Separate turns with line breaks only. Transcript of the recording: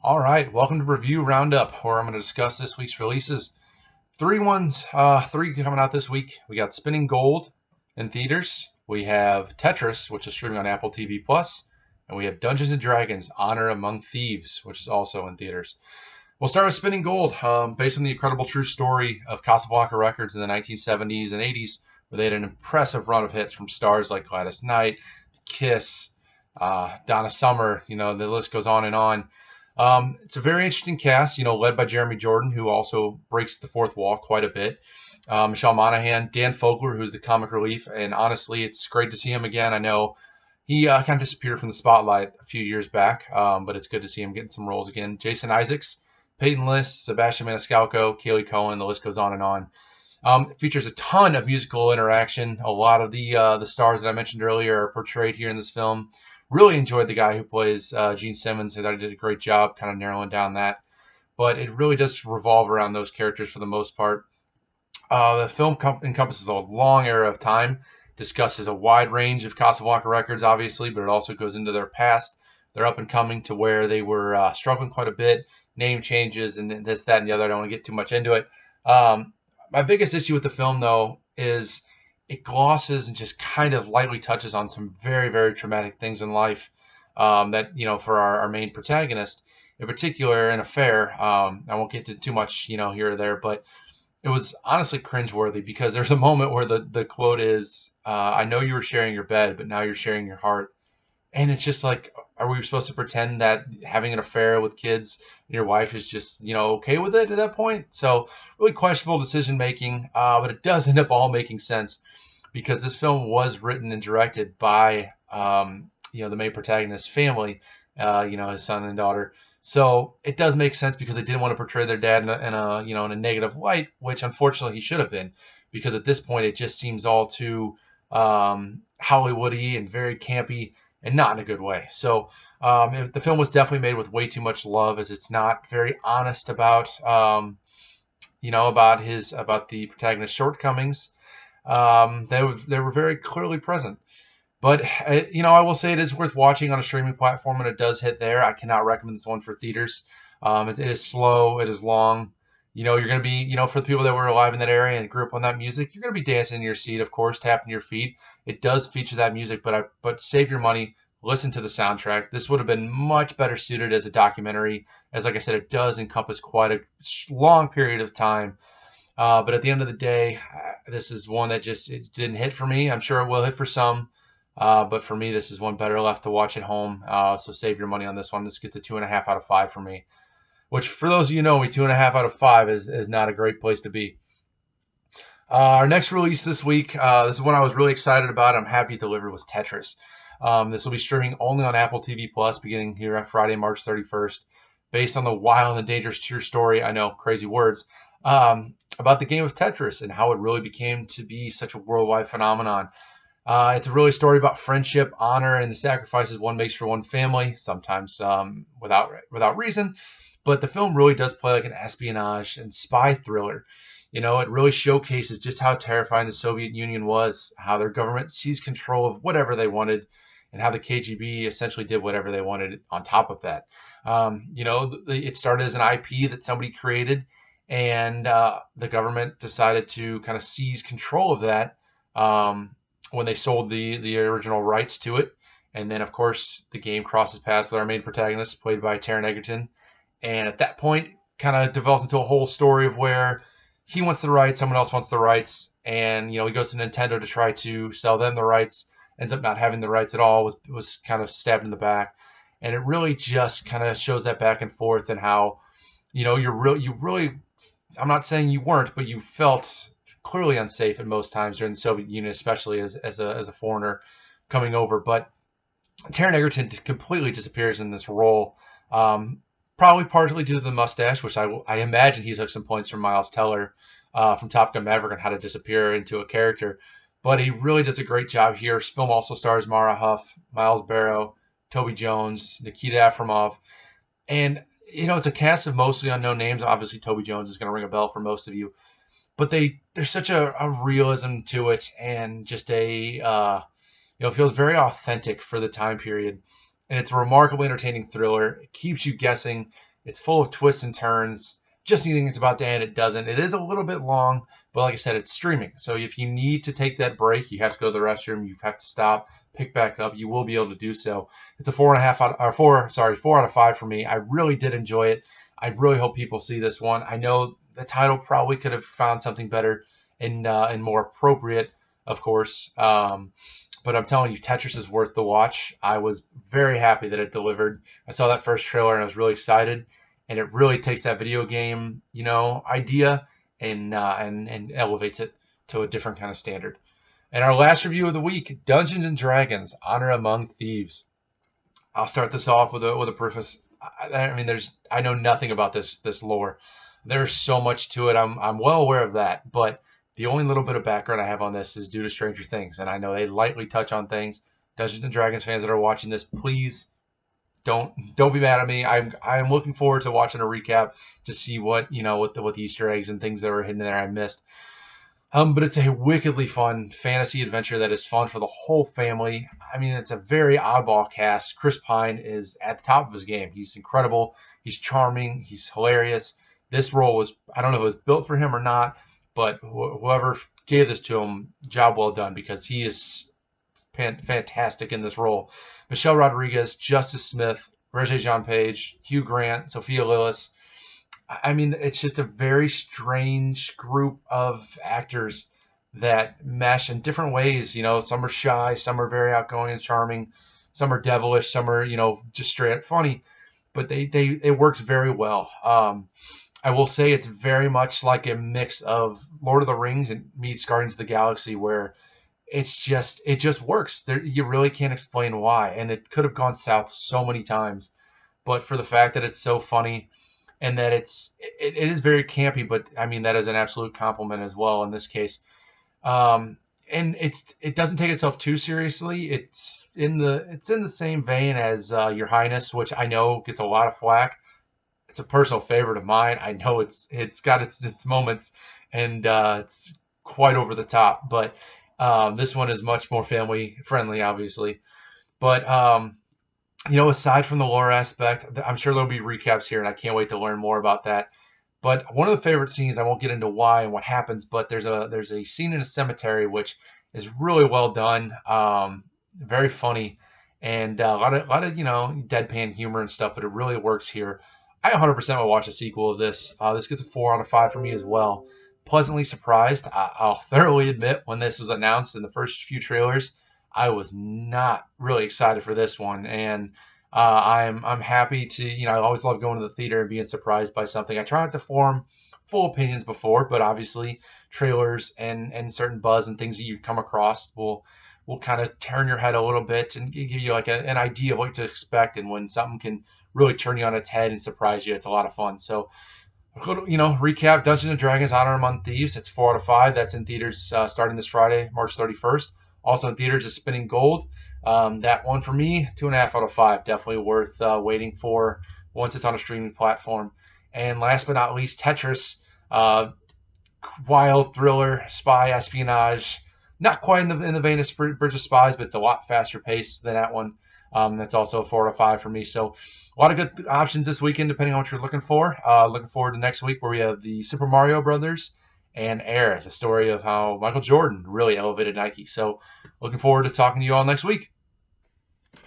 All right, welcome to Review Roundup, where I'm going to discuss this week's releases. Three coming out this week. We got Spinning Gold in theaters. We have Tetris, which is streaming on Apple TV Plus, and we have Dungeons and Dragons: Honor Among Thieves, which is also in theaters. We'll start with Spinning Gold, based on the incredible true story of Casablanca Records in the 1970s and 80s, where they had an impressive run of hits from stars like Gladys Knight, Kiss, Donna Summer. The list goes on and on. It's a very interesting cast, led by Jeremy Jordan, who also breaks the fourth wall quite a bit. Michelle Monaghan, Dan Fogler, who's the comic relief, and honestly, it's great to see him again. I know he kind of disappeared from the spotlight a few years back, but it's good to see him getting some roles again. Jason Isaacs, Peyton List, Sebastian Maniscalco, Kaylee Cohen, the list goes on and on. It features a ton of musical interaction. A lot of the stars that I mentioned earlier are portrayed here in this film. Really enjoyed the guy who plays Gene Simmons. I thought he did a great job kind of narrowing down that. But it really does revolve around those characters for the most part. The film encompasses a long era of time, discusses a wide range of Casablanca records, obviously, but it also goes into their past, their up and coming to where they were struggling quite a bit, name changes, and this, that, and the other. I don't want to get too much into it. My biggest issue with the film, though, is it glosses and just kind of lightly touches on some very, very traumatic things in life that, for our main protagonist, in particular, an affair. I won't get to too much, here or there, but it was honestly cringeworthy because there's a moment where the quote is, I know you were sharing your bed, but now you're sharing your heart. And it's just like, are we supposed to pretend that having an affair with kids and your wife is just, okay with it at that point? So really questionable decision making, but it does end up all making sense because this film was written and directed by, the main protagonist's family, his son and daughter. So it does make sense because they didn't want to portray their dad in a negative light, which unfortunately he should have been, because at this point it just seems all too Hollywoody and very campy and not in a good way. So the film was definitely made with way too much love, as it's not very honest about about the protagonist's shortcomings. They were very clearly present. But I will say it is worth watching on a streaming platform, and it does hit there. I cannot recommend this one for theaters. It is slow, it is long. You're going to be, for the people that were alive in that area and grew up on that music, you're going to be dancing in your seat, of course, tapping your feet. It does feature that music, but save your money, listen to the soundtrack. This would have been much better suited as a documentary, as like I said, it does encompass quite a long period of time. But at the end of the day, this is one that just it didn't hit for me. I'm sure it will hit for some. But for me, this is one better left to watch at home. So save your money on this one. This gets a 2.5 out of 5 for me, which for those of you who know me, 2.5 out of 5 is not a great place to be. Our next release this week, this is one I was really excited about. I'm happy it delivered, was Tetris. This will be streaming only on Apple TV Plus beginning here on Friday, March 31st, based on the wild and dangerous true story, I know, crazy words, about the game of Tetris and how it really became to be such a worldwide phenomenon. It's a really story about friendship, honor, and the sacrifices one makes for one family, sometimes without reason. But the film really does play like an espionage and spy thriller. It really showcases just how terrifying the Soviet Union was, how their government seized control of whatever they wanted, and how the KGB essentially did whatever they wanted on top of that. It started as an IP that somebody created, and the government decided to kind of seize control of that. When they sold the original rights to it. And then, of course, the game crosses paths with our main protagonist, played by Taron Egerton. And at that point, kind of develops into a whole story of where he wants the rights, someone else wants the rights. And, he goes to Nintendo to try to sell them the rights, ends up not having the rights at all, was kind of stabbed in the back. And it really just kind of shows that back and forth and how, you really, I'm not saying you weren't, but you felt clearly unsafe at most times during the Soviet Union, especially as a foreigner coming over. But Taron Egerton completely disappears in this role, probably partly due to the mustache, which I imagine he took some points from Miles Teller from Top Gun Maverick on how to disappear into a character. But he really does a great job here. This film also stars Mara Huff, Miles Barrow, Toby Jones, Nikita Efremov, and it's a cast of mostly unknown names. Obviously, Toby Jones is going to ring a bell for most of you. But there's such a realism to it, and just it feels very authentic for the time period. And it's a remarkably entertaining thriller. It keeps you guessing. It's full of twists and turns. Just when you think it's about to end, it doesn't. It is a little bit long, but like I said, it's streaming. So if you need to take that break, you have to go to the restroom, you have to stop, pick back up, you will be able to do so. It's a 4.5 out or 4 out of 5 for me. I really did enjoy it. I really hope people see this one. I know the title probably could have found something better and more appropriate, of course. But I'm telling you, Tetris is worth the watch. I was very happy that it delivered. I saw that first trailer and I was really excited. And it really takes that video game, idea and elevates it to a different kind of standard. And our last review of the week, Dungeons and Dragons: Honor Among Thieves. I'll start this off with a preface. I mean, I know nothing about this lore. There's so much to it. I'm well aware of that, but the only little bit of background I have on this is due to Stranger Things, and I know they lightly touch on things. Dungeons and Dragons fans that are watching this, please don't be mad at me. I'm looking forward to watching a recap to see what what the Easter eggs and things that were hidden there I missed. But it's a wickedly fun fantasy adventure that is fun for the whole family. I mean, it's a very oddball cast. Chris Pine is at the top of his game. He's incredible. He's charming. He's hilarious. This role was, I don't know if it was built for him or not, but whoever gave this to him, job well done, because he is fantastic in this role. Michelle Rodriguez, Justice Smith, Regé-Jean Page, Hugh Grant, Sophia Lillis. I mean, it's just a very strange group of actors that mesh in different ways. Some are shy, some are very outgoing and charming, some are devilish, some are, just straight up funny. But it works very well. I will say it's very much like a mix of Lord of the Rings and meets Guardians of the Galaxy, where it just works. You really can't explain why, and it could have gone south so many times, but for the fact that it's so funny and that it is very campy, but I mean that is an absolute compliment as well in this case. And it doesn't take itself too seriously. It's in the same vein as Your Highness, which I know gets a lot of flack. It's a personal favorite of mine. I know it's got its moments, and it's quite over the top, but this one is much more family friendly, obviously. But aside from the lore aspect, I'm sure there'll be recaps here, and I can't wait to learn more about that. But one of the favorite scenes, I won't get into why and what happens, but there's a scene in a cemetery which is really well done, very funny, and a lot of deadpan humor and stuff, but it really works here. I 100% will watch a sequel of this. This gets a 4 out of 5 for me as well. Pleasantly surprised. I'll thoroughly admit, when this was announced in the first few trailers, I was not really excited for this one, and I'm happy to. I always love going to the theater and being surprised by something. I try not to form full opinions before, but obviously trailers and certain buzz and things that you come across will kind of turn your head a little bit and give you like an idea of what to expect. And when something can really turn you on its head and surprise you, it's a lot of fun. So, recap: Dungeons and Dragons: Honor Among Thieves. It's 4 out of 5. That's in theaters starting this Friday, March 31st. Also in theaters is Spinning Gold. That one for me, 2.5 out of 5. Definitely worth waiting for once it's on a streaming platform. And last but not least, Tetris. Wild thriller, spy, espionage. Not quite in the vein of Bridge of Spies, but it's a lot faster paced than that one. That's also a 4 out of 5 for me. So a lot of good options this weekend, depending on what you're looking for. Looking forward to next week, where we have the Super Mario Brothers and Air, the story of how Michael Jordan really elevated Nike. So looking forward to talking to you all next week.